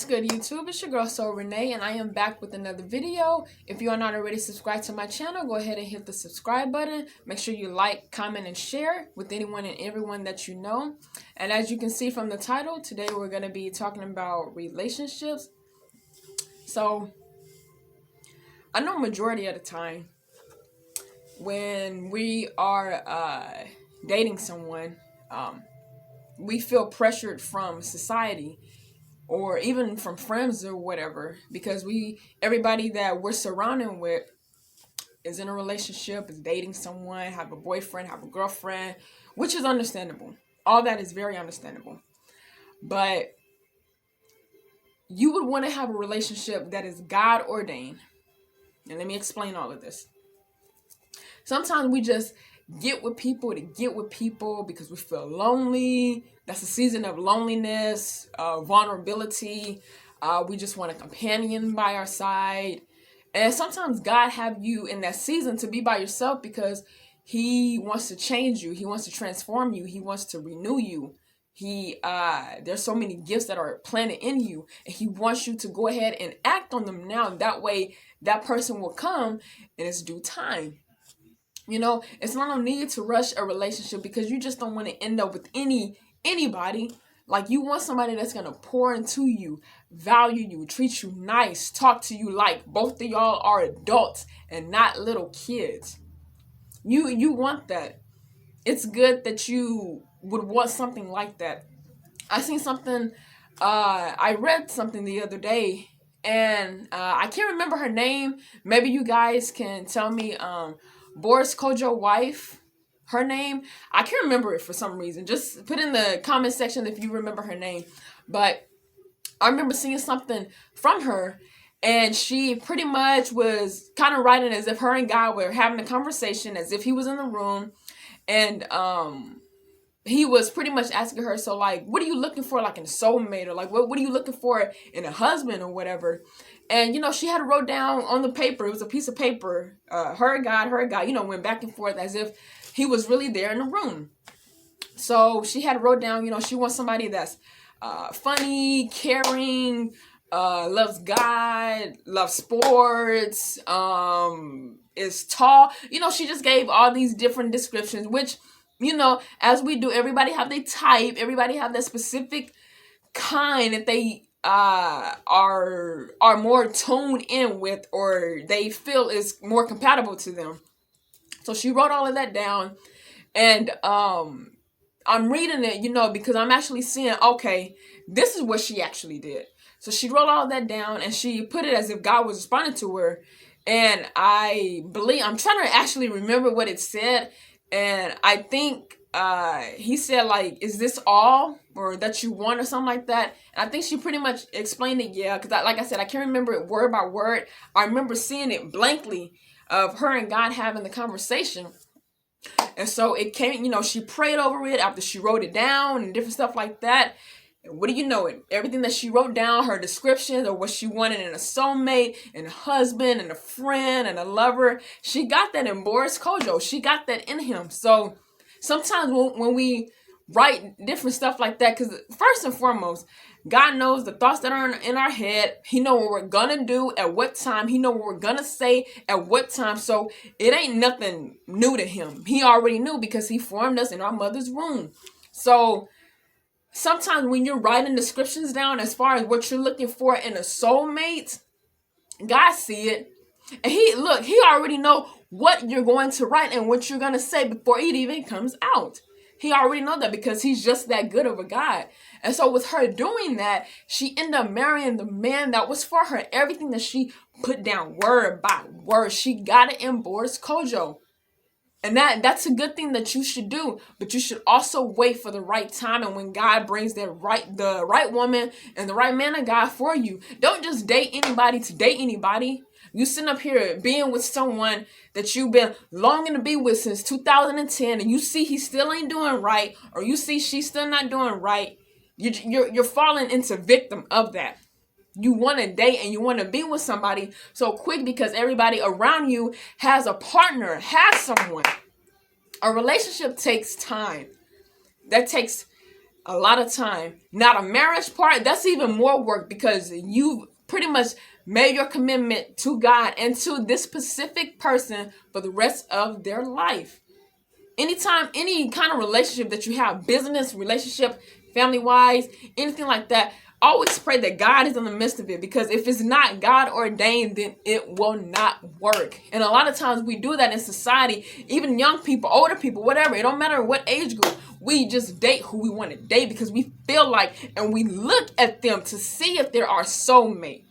good, YouTube? It's your girl Soul Renee, and I am back with another video. If you are not already subscribed to my channel, go ahead and hit the subscribe button. Make sure you like, comment, and share with anyone and everyone that you know. And as you can see from the title, today we're going to be talking about relationships. So, I know majority of the time, when we are dating someone, we feel pressured from society or even from friends or whatever, because everybody that we're surrounded with is in a relationship, is dating someone, have a boyfriend, have a girlfriend, which is understandable. All that is very understandable. But you would want to have a relationship that is God ordained. And let me explain all of this. Sometimes we just get with people to get with people because we feel lonely. That's a season of loneliness, vulnerability. We just want a companion by our side. And sometimes God have you in that season to be by yourself because He wants to change you. He wants to transform you. He wants to renew you. There's so many gifts that are planted in you, and He wants you to go ahead and act on them now. That way, that person will come in its due time. You know, it's not no need to rush a relationship because you just don't want to end up with anybody. Like, you want somebody that's going to pour into you, value you, treat you nice, talk to you like both of y'all are adults and not little kids. You want that. It's good that you would want something like that. I read something the other day, and I can't remember her name. Maybe you guys can tell me. Boris Kojo's wife, her name, I can't remember it for some reason. Just put in the comment section if you remember her name. But I remember seeing something from her, and she pretty much was kind of writing as if her and God were having a conversation, as if He was in the room, and He was pretty much asking her, so like, what are you looking for, like in a soulmate, or like what are you looking for in a husband or whatever? And, you know, she had wrote down on the paper, it was a piece of paper, her God, you know, went back and forth as if He was really there in the room. So she had wrote down, you know, she wants somebody that's funny, caring, loves God, loves sports, is tall. You know, she just gave all these different descriptions, which, you know, as we do, everybody have their type, everybody have that specific kind that they are more tuned in with, or they feel is more compatible to them. So she wrote all of that down, and I'm reading it, you know, because I'm actually seeing, okay, this is what she actually did. So she wrote all of that down, and she put it as if God was responding to her. And I'm trying to actually remember what it said, and I think He said, like, is this all or that you want, or something like that. And I think she pretty much explained it, yeah, because like I said, I can't remember it word by word. I remember seeing it blankly of her and God having the conversation. And so it came, you know, she prayed over it after she wrote it down and different stuff like that. And what do you know it? Everything that she wrote down, her descriptions of what she wanted in a soulmate, and a husband, and a friend, and a lover, she got that in Boris Kojo. She got that in him. So sometimes when we write different stuff like that, because first and foremost, God knows the thoughts that are in our head. He knows what we're gonna do at what time. He knows what we're gonna say at what time. So it ain't nothing new to Him. He already knew because He formed us in our mother's womb. So sometimes when you're writing descriptions down as far as what you're looking for in a soulmate, God see it. And He already know what you're going to write and what you're going to say before it even comes out. He already know that because He's just that good of a God. And so with her doing that, she ended up marrying the man that was for her. Everything that she put down word by word, she got it in Boris Kojo. And that's a good thing that you should do. But you should also wait for the right time, and when God brings the right woman and the right man of God for you. Don't just date anybody to date anybody. You sitting up here being with someone that you've been longing to be with since 2010, and you see he still ain't doing right, or you see she's still not doing right. You're falling into victim of that. You want to date and you want to be with somebody so quick because everybody around you has a partner, has someone. A relationship takes time. That takes a lot of time. Now the marriage part, that's even more work because you pretty much made your commitment to God and to this specific person for the rest of their life. Anytime, any kind of relationship that you have, business, relationship, family-wise, anything like that, always pray that God is in the midst of it, because if it's not God ordained, then it will not work. And a lot of times we do that in society, even young people, older people, whatever. It don't matter what age group. We just date who we want to date because we feel like, and we look at them to see if they're our soulmate.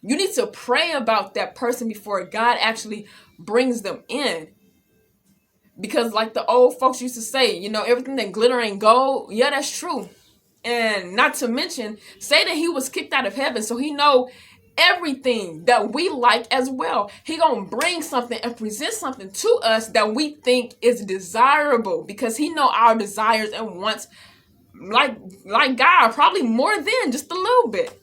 You need to pray about that person before God actually brings them in. Because like the old folks used to say, you know, everything that glitter ain't gold. Yeah, that's true. And not to mention, say that he was kicked out of heaven, so he know everything that we like as well. He gonna bring something and present something to us that we think is desirable, because he know our desires and wants like God, probably more than just a little bit.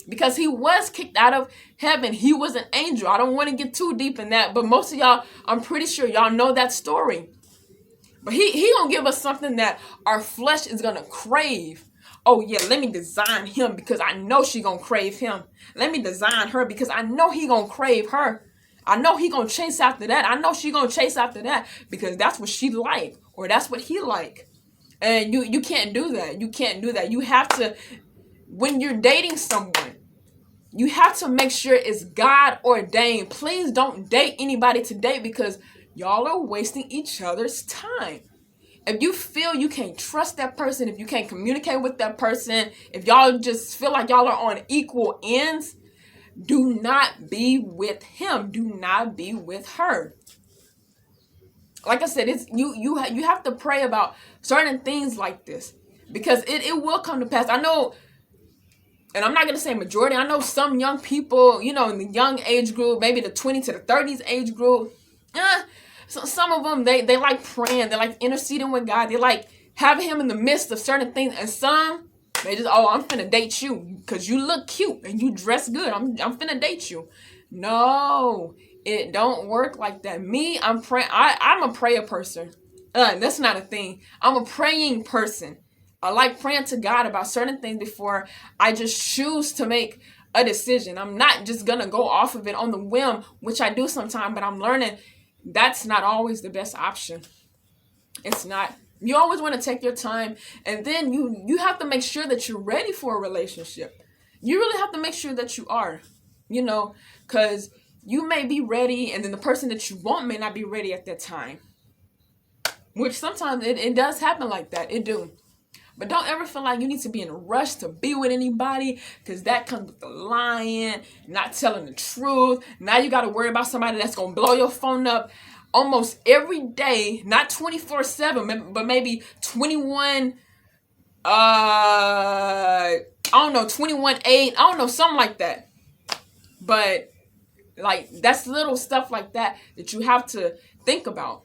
Because he was kicked out of heaven. He was an angel. I don't want to get too deep in that, but most of y'all, I'm pretty sure y'all know that story. But he gonna give us something that our flesh is gonna crave. Oh yeah, let me design him because I know she gonna crave him. Let me design her because I know he gonna crave her. I know he gonna chase after that. I know she gonna chase after that because that's what she like, or that's what he like. And you can't do that. You can't do that. You have to, when you're dating someone, you have to make sure it's God ordained. Please don't date anybody today because y'all are wasting each other's time. If you feel you can't trust that person, if you can't communicate with that person, if y'all just feel like y'all are on equal ends, do not be with him. Do not be with her. Like I said, it's you have to pray about certain things like this because it will come to pass. I know. And I'm not going to say majority. I know some young people, you know, in the young age group, maybe the 20 to the 30s age group. So some of them, they like praying. They like interceding with God. They like having him in the midst of certain things. And some, they just, oh, I'm finna date you because you look cute and you dress good. I'm finna date you. No, it don't work like that. Me, I'm a prayer person. That's not a thing. I'm a praying person. I like praying to God about certain things before I just choose to make a decision. I'm not just going to go off of it on the whim, which I do sometimes, but I'm learning that's not always the best option. It's not. You always want to take your time, and then you have to make sure that you're ready for a relationship. You really have to make sure that you are, you know, because you may be ready, and then the person that you want may not be ready at that time, which sometimes it does happen like that. It do. But don't ever feel like you need to be in a rush to be with anybody, because that comes with the lying, not telling the truth. Now you got to worry about somebody that's going to blow your phone up almost every day, not 24/7, but maybe 21, 21/8, I don't know, something like that. But like, that's little stuff like that you have to think about.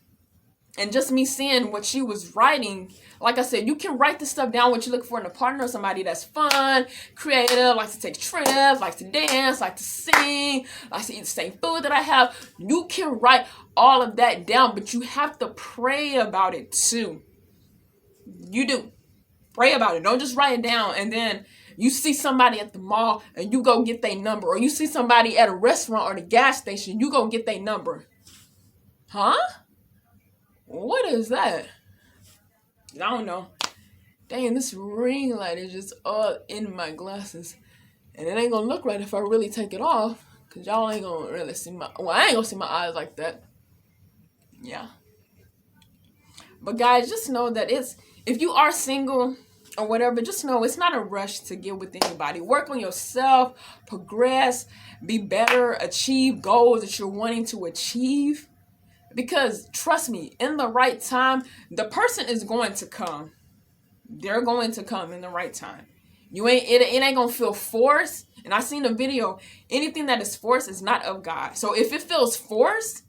And just me seeing what she was writing, like I said, you can write the stuff down, what you look for in a partner, somebody that's fun, creative, likes to take trips, likes to dance, likes to sing, likes to eat the same food that I have. You can write all of that down, but you have to pray about it too. You do. Pray about it. Don't just write it down and then you see somebody at the mall and you go get their number. Or you see somebody at a restaurant or the gas station, you go get their number. Huh? What is that? I don't know. Dang, this ring light is just all in my glasses. And it ain't gonna look right if I really take it off. Because y'all ain't gonna really see my... Well, I ain't gonna see my eyes like that. Yeah. But guys, just know that it's... If you are single or whatever, just know it's not a rush to get with anybody. Work on yourself. Progress. Be better. Achieve goals that you're wanting to achieve. Because trust me, in the right time, the person is going to come. They're going to come in the right time. It ain't gonna feel forced. And I seen a video. Anything that is forced is not of God. So if it feels forced,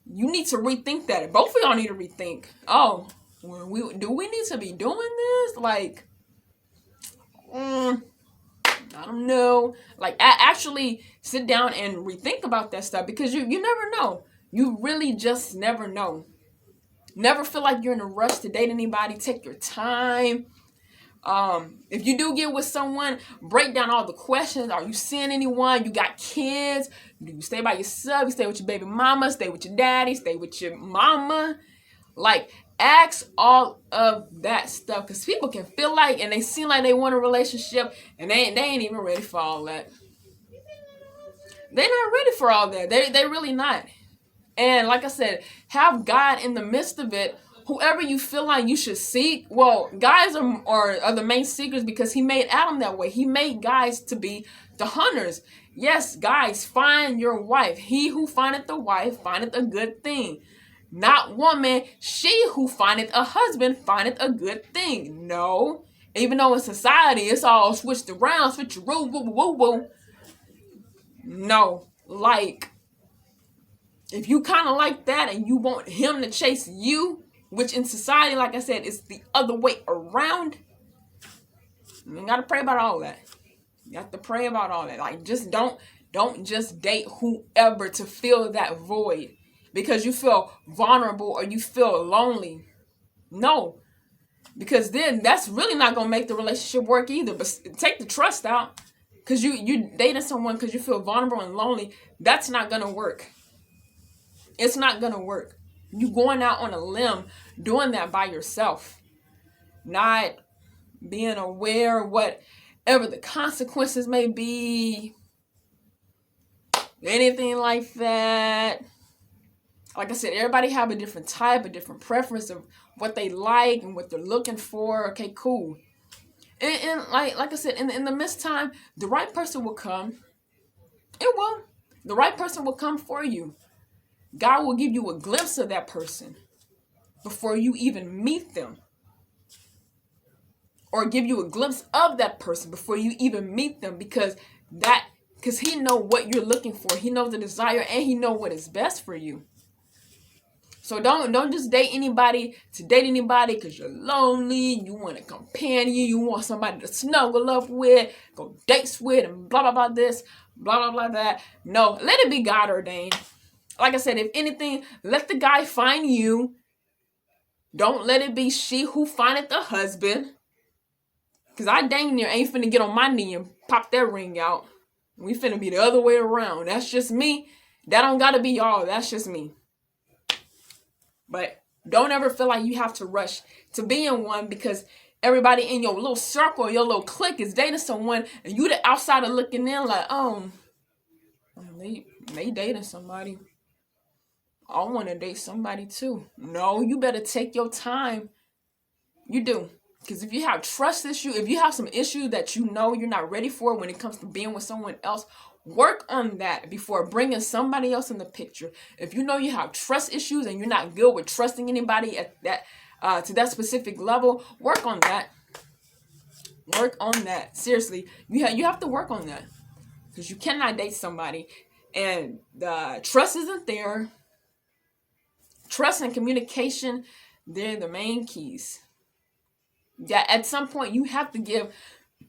you need to rethink that. Both of y'all need to rethink. Oh, do we need to be doing this? Like, I don't know. Like, actually sit down and rethink about that stuff, because you never know. You really just never know. Never feel like you're in a rush to date anybody. Take your time. If you do get with someone, break down all the questions. Are you seeing anyone? You got kids? Do you stay by yourself? You stay with your baby mama? Stay with your daddy? Stay with your mama? Like, ask all of that stuff, because people can feel like, and they seem like they want a relationship, and they ain't even ready for all that. They're not ready for all that. They really not. And like I said, have God in the midst of it. Whoever you feel like you should seek. Well, guys are the main seekers, because he made Adam that way. He made guys to be the hunters. Yes, guys, find your wife. He who findeth a wife findeth a good thing. Not woman, she who findeth a husband findeth a good thing. No. Even though in society it's all switched around, switcheroo, woo, woo, woo. No. Like, if you kind of like that and you want him to chase you, which in society, like I said, is the other way around, you gotta pray about all that. You have to pray about all that. Like, just don't just date whoever to fill that void because you feel vulnerable or you feel lonely. No, because then that's really not gonna make the relationship work either. But take the trust out, because you dating someone because you feel vulnerable and lonely. That's not gonna work. It's not gonna work. You going out on a limb doing that by yourself, not being aware of whatever the consequences may be, anything like that. Like I said, everybody have a different type, a different preference of what they like and what they're looking for. Okay, cool. And like I said, in the midst time, the right person will come. It will. The right person will come for you. God will give you a glimpse of that person before you even meet them. Or give you a glimpse of that person before you even meet them, because he know what you're looking for. He knows the desire, and he know what is best for you. So don't just date anybody to date anybody because you're lonely, you want a companion, you want somebody to snuggle up with, go dates with, and blah, blah, blah this, blah, blah, blah that. No, let it be God ordained. Like I said, if anything, let the guy find you. Don't let it be she who findeth the husband. Because I dang near ain't finna get on my knee and pop that ring out. We finna be the other way around. That's just me. That don't gotta be y'all. That's just me. But don't ever feel like you have to rush to be in one, because everybody in your little circle, your little clique is dating someone, and you the outsider looking in like, they dating somebody. I want to date somebody too. No, you better take your time. You do. Because if you have trust issues, if you have some issues that you know you're not ready for when it comes to being with someone else, work on that before bringing somebody else in the picture. If you know you have trust issues and you're not good with trusting anybody at that to that specific level, work on that. Work on that. Seriously, you have to work on that, because you cannot date somebody and the trust isn't there. Trust and communication, they're the main keys. Yeah, at some point you have to give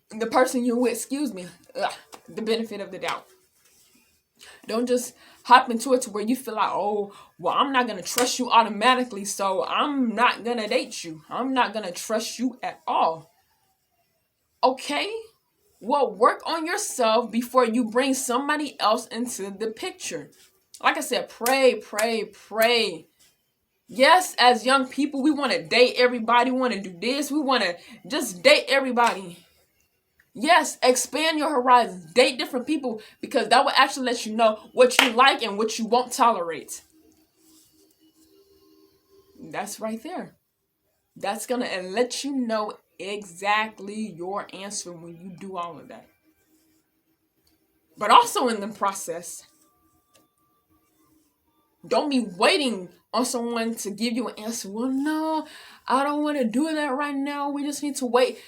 the person you're with, the benefit of the doubt. Don't just hop into it to where you feel like, oh, well, I'm not going to trust you automatically, so I'm not going to date you. I'm not going to trust you at all. Okay? Well, work on yourself before you bring somebody else into the picture. Like I said, pray, pray, pray. Yes, as young people, we want to date everybody. We want to do this. We want to just date everybody. Yes, expand your horizons. Date different people, because that will actually let you know what you like and what you won't tolerate. That's right there. That's going to let you know exactly your answer when you do all of that. But also in the process, don't be waiting on someone to give you an answer. Well, no, I don't want to do that right now. We just need to wait.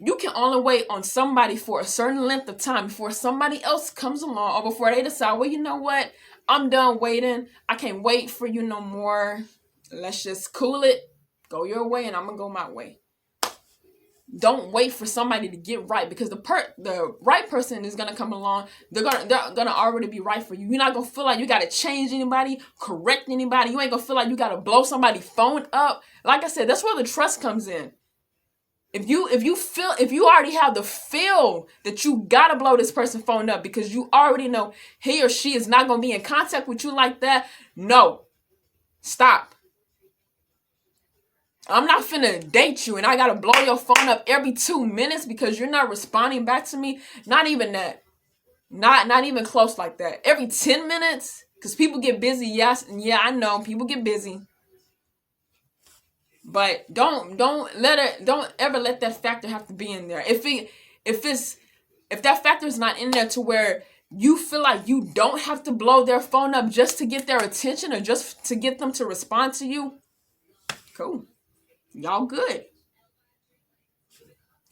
You can only wait on somebody for a certain length of time before somebody else comes along, or before they decide, well, you know what? I'm done waiting. I can't wait for you no more. Let's just cool it. Go your way and I'm going to go my way. Don't wait for somebody to get right, because the right person is gonna come along. They're gonna already be right for you. You're not gonna feel like you gotta change anybody, correct anybody. You ain't gonna feel like you gotta blow somebody's phone up. Like I said, that's where the trust comes in. If you already have the feel that you gotta blow this person's phone up because you already know he or she is not gonna be in contact with you like that, no. Stop. I'm not finna date you and I gotta blow your phone up every 2 minutes because you're not responding back to me. Not even that. Not even close like that. Every 10 minutes, because people get busy. Yes, yeah, I know people get busy. But don't ever let that factor have to be in there. If that factor is not in there to where you feel like you don't have to blow their phone up just to get their attention or just to get them to respond to you, cool. Y'all good.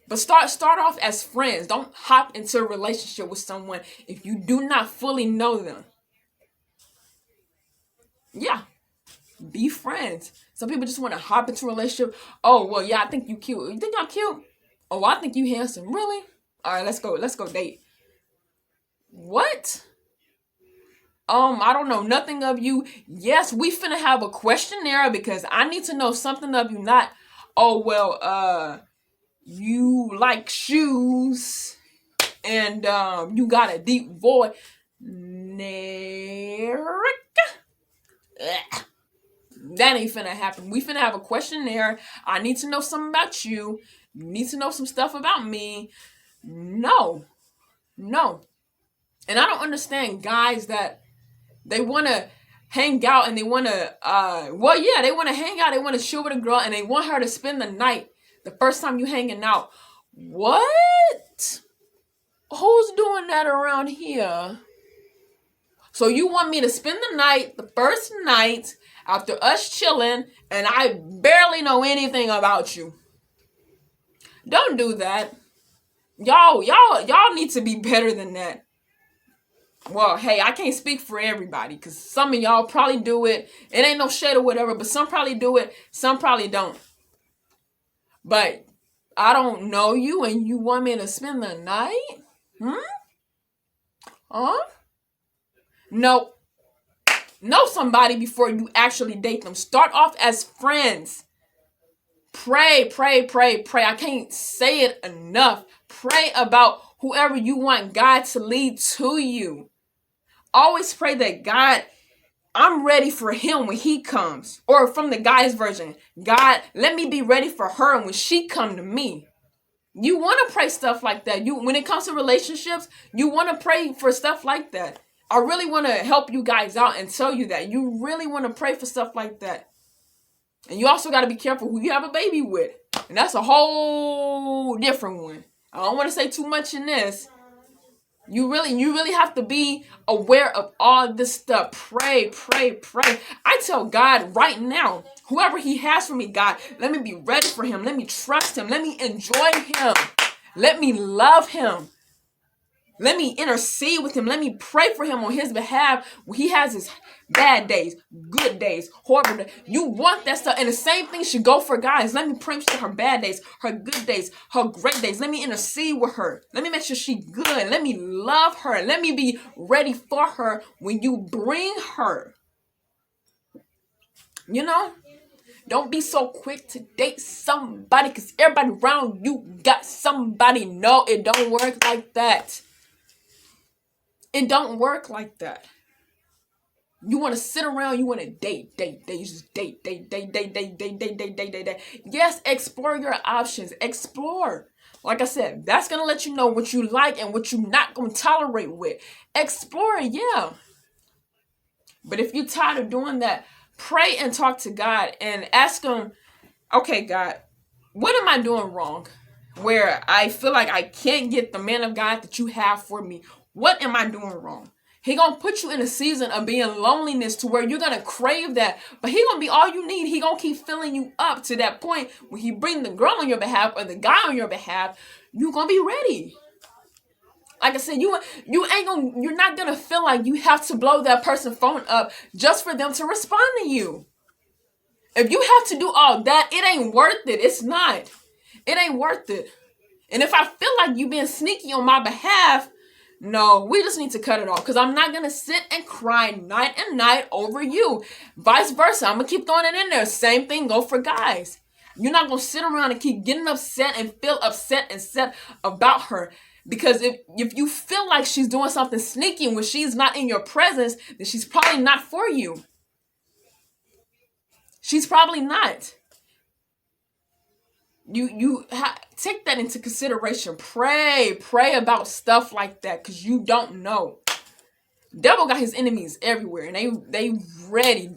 But start off as friends. Don't hop into a relationship with someone if you do not fully know them. Yeah. Be friends. Some people just want to hop into a relationship. Oh, well, yeah, I think you cute. You think I'm cute? Oh, I think you handsome. Really? All right, let's go date. What? I don't know nothing of you. Yes, we finna have a questionnaire because I need to know something of you. Not, oh, well, you like shoes and you got a deep voice. That ain't finna happen. We finna have a questionnaire. I need to know something about you. You need to know some stuff about me. No. And I don't understand guys that they want to hang out and they want to, they want to hang out. They want to chill with a girl and they want her to spend the night the first time you hanging out. What? Who's doing that around here? So you want me to spend the night, the first night, after us chilling, and I barely know anything about you. Don't do that. Y'all need to be better than that. Well, hey, I can't speak for everybody, because some of y'all probably do it. It ain't no shade or whatever, but some probably do it, some probably don't. But I don't know you, and you want me to spend the night? Huh? No. Know somebody before you actually date them. Start off as friends. Pray. I can't say it enough. Pray about whoever you want God to lead to you. Always pray that God, I'm ready for him when he comes. Or from the guy's version, God, let me be ready for her when she come to me. You want to pray stuff like that. When it comes to relationships, you want to pray for stuff like that. I really want to help you guys out and tell you that. You really want to pray for stuff like that. And you also got to be careful who you have a baby with. And that's a whole different one. I don't want to say too much in this. You really have to be aware of all this stuff. Pray. I tell God right now, whoever he has for me, God, let me be ready for him. Let me trust him. Let me enjoy him. Let me love him. Let me intercede with him. Let me pray for him on his behalf when he has his bad days, good days, horrible days. You want that stuff. And the same thing should go for guys. Let me pray for her bad days, her good days, her great days. Let me intercede with her. Let me make sure she's good. Let me love her. Let me be ready for her when you bring her. You know? Don't be so quick to date somebody because everybody around you got somebody. No, it don't work like that. It don't work like that. You want to sit around, you want to date. You just date. Yes, explore your options. Explore. Like I said, that's going to let you know what you like and what you're not going to tolerate with. Explore, yeah. But if you're tired of doing that, pray and talk to God and ask him, okay, God, what am I doing wrong? Where I feel like I can't get the man of God that you have for me. What am I doing wrong? He gonna put you in a season of being loneliness to where you're gonna crave that. But he gonna be all you need. He gonna keep filling you up to that point when he bring the girl on your behalf or the guy on your behalf. You gonna be ready. Like I said, you're not gonna feel like you have to blow that person's phone up just for them to respond to you. If you have to do all that, it ain't worth it. It's not. It ain't worth it. And if I feel like you being sneaky on my behalf, no, we just need to cut it off because I'm not going to sit and cry night and night over you. Vice versa. I'm going to keep throwing it in there. Same thing go for guys. You're not going to sit around and keep getting upset and feel upset and sad about her. Because if you feel like she's doing something sneaky when she's not in your presence, then she's probably not for you. She's probably not. Take that into consideration. Pray about stuff like that, because you don't know. Devil got his enemies everywhere, and they ready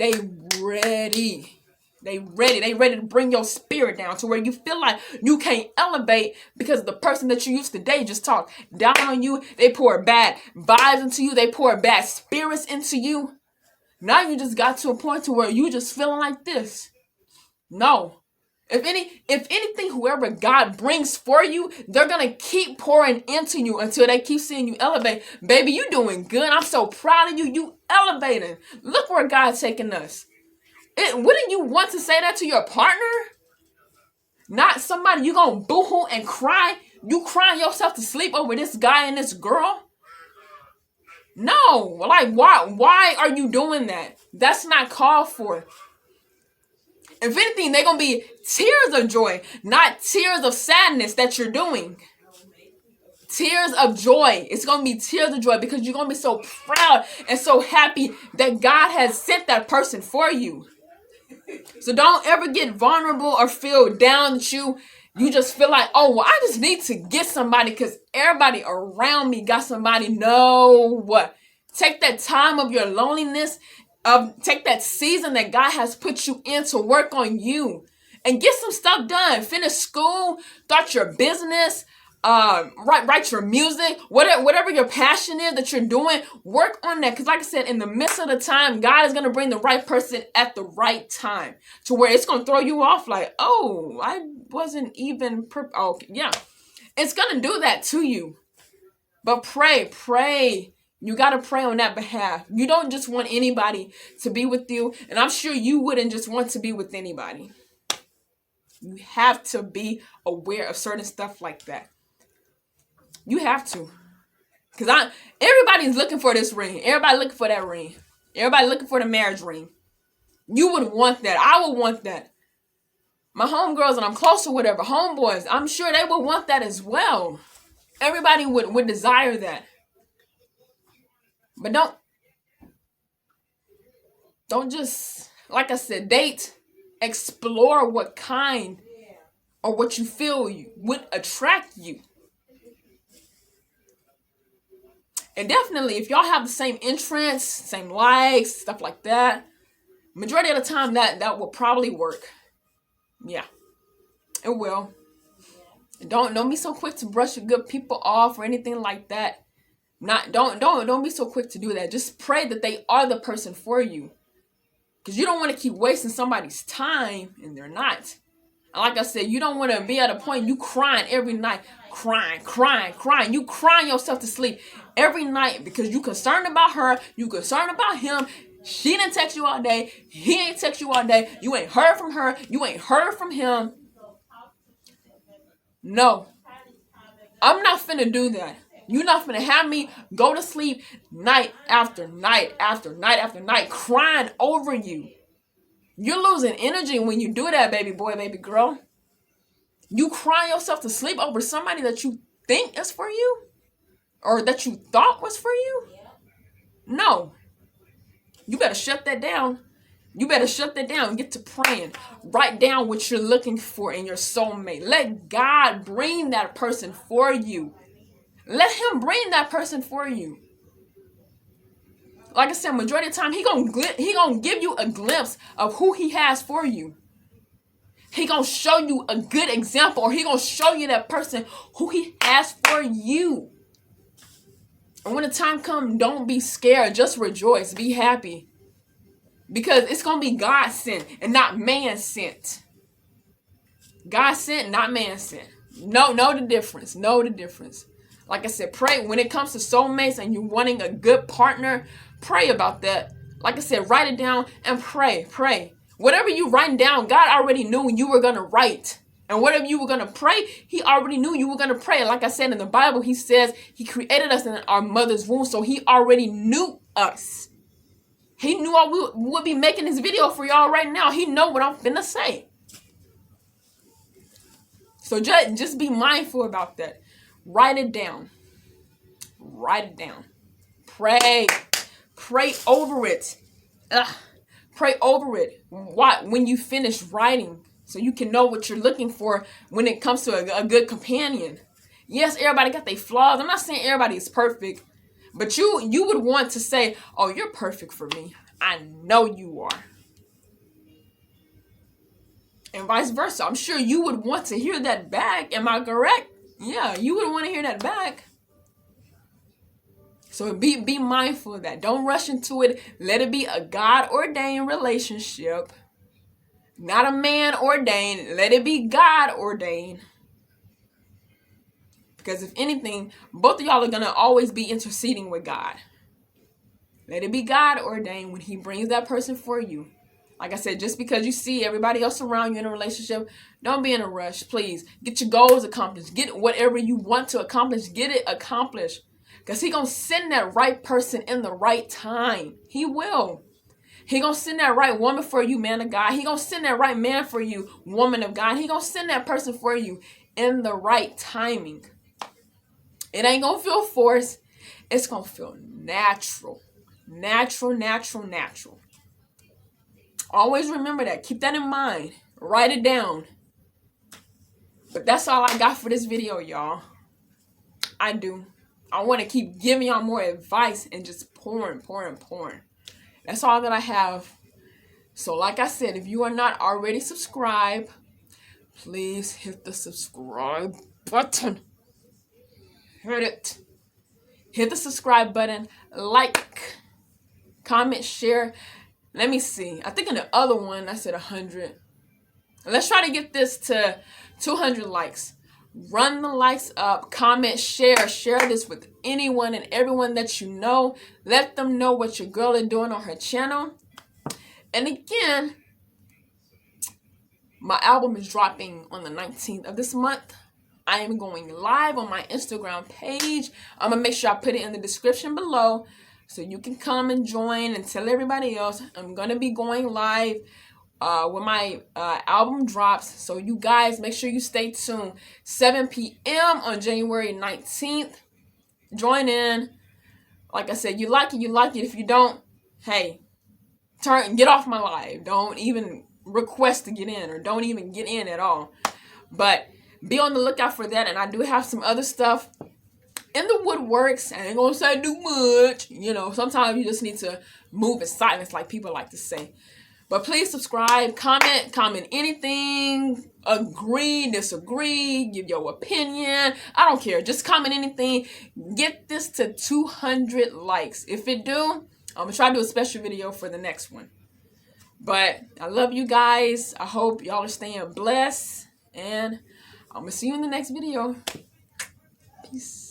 to bring your spirit down to where you feel like you can't elevate, because the person that you used to date just talk down on you. They pour bad vibes into you. They pour bad spirits into you. Now you just got to a point to where you just feeling like this. No. If anything, whoever God brings for you, they're going to keep pouring into you until they keep seeing you elevate. Baby, you doing good. I'm so proud of you. You elevating. Look where God's taking us. Wouldn't you want to say that to your partner? Not somebody you going to boo-hoo and cry. You crying yourself to sleep over this guy and this girl? No. Like, why are you doing that? That's not called for. If anything, they're going to be tears of joy, not tears of sadness that you're doing. Tears of joy. It's going to be tears of joy, because you're going to be so proud and so happy that God has sent that person for you. So don't ever get vulnerable or feel down that you just feel like, oh, well, I just need to get somebody because everybody around me got somebody. No. What? Take that time of your loneliness. Take that season that God has put you in to work on you and get some stuff done. Finish school, start your business, write your music, whatever your passion is that you're doing, work on that. Because like I said, in the midst of the time, God is going to bring the right person at the right time to where it's going to throw you off like, oh, I wasn't even, okay, yeah. It's going to do that to you. But pray. You got to pray on that behalf. You don't just want anybody to be with you. And I'm sure you wouldn't just want to be with anybody. You have to be aware of certain stuff like that. You have to. Because everybody's looking for this ring. Everybody looking for that ring. Everybody looking for the marriage ring. You would want that. I would want that. My homegirls, and I'm close to whatever, homeboys, I'm sure they would want that as well. Everybody would desire that. But don't just, like I said, date, explore what kind or what you feel would attract you. And definitely, if y'all have the same interests, same likes, stuff like that, majority of the time that will probably work. Yeah, it will. And don't be so quick to brush your good people off or anything like that. Don't be so quick to do that. Just pray that they are the person for you. Because you don't want to keep wasting somebody's time and they're not. And like I said, you don't want to be at a point you crying every night. Crying. You crying yourself to sleep every night because you concerned about her. You concerned about him. She didn't text you all day. He ain't text you all day. You ain't heard from her. You ain't heard from him. No. I'm not finna do that. You're not finna have me go to sleep night after night after night after night crying over you. You're losing energy when you do that, baby boy, baby girl. You cry yourself to sleep over somebody that you think is for you or that you thought was for you. No. You better shut that down. You better shut that down and get to praying. Write down what you're looking for in your soulmate. Let God bring that person for you. Let him bring that person for you. Like I said, majority of the time, he gonna give you a glimpse of who he has for you. He gonna show you a good example, or he gonna show you that person who he has for you. And when the time comes, don't be scared. Just rejoice. Be happy. Because it's gonna be God sent and not man sent. God sent, not man sent. Know the difference. Know the difference. Like I said, pray. When it comes to soulmates and you wanting a good partner, pray about that. Like I said, write it down and pray. Whatever you write down, God already knew you were going to write. And whatever you were going to pray, he already knew you were going to pray. Like I said in the Bible, he says he created us in our mother's womb. So he already knew us. He knew I would be making this video for y'all right now. He know what I'm finna say. So just be mindful about that. Write it down. Write it down. Pray. Pray over it. Pray over it. When you finish writing, so you can know what you're looking for when it comes to a good companion. Yes, everybody got their flaws. I'm not saying everybody is perfect, but you would want to say, oh, you're perfect for me. I know you are. And vice versa. I'm sure you would want to hear that back. Am I correct? Yeah, you would want to hear that back. So be mindful of that. Don't rush into it. Let it be a God-ordained relationship. Not a man ordained. Let it be God ordained. Because if anything, both of y'all are going to always be interceding with God. Let it be God ordained when he brings that person for you. Like I said, just because you see everybody else around you in a relationship, don't be in a rush. Please get your goals accomplished. Get whatever you want to accomplish. Get it accomplished. Because he's going to send that right person in the right time. He will. He going to send that right woman for you, man of God. He going to send that right man for you, woman of God. He going to send that person for you in the right timing. It ain't going to feel forced. It's going to feel natural. Natural, natural, natural. Always remember that. Keep that in mind. Write it down. But that's all I got for this video, y'all. I do. I want to keep giving y'all more advice and just pouring. That's all that I have. So like I said, if you are not already subscribed, please hit the subscribe button. Hit it. Hit the subscribe button. Like, comment, share. Let me see. I think in the other one, I said 100. Let's try to get this to 200 likes. Run the likes up. Comment, share. Share this with anyone and everyone that you know. Let them know what your girl is doing on her channel. And again, my album is dropping on the 19th of this month. I am going live on my Instagram page. I'm going to make sure I put it in the description below so you can come and join and tell everybody else. I'm going to be going live when my album drops. So you guys, make sure you stay tuned. 7 p.m. on January 19th. Join in. Like I said, you like it, you like it. If you don't, hey, get off my live. Don't even request to get in, or don't even get in at all. But be on the lookout for that. And I do have some other stuff in the woodworks. I ain't gonna say too much. You know, sometimes you just need to move in silence, like people like to say. But please subscribe, comment anything, agree, disagree, give your opinion. I don't care. Just comment anything. Get this to 200 likes. If it do, I'm going to try to do a special video for the next one. But I love you guys. I hope y'all are staying blessed. And I'm going to see you in the next video. Peace.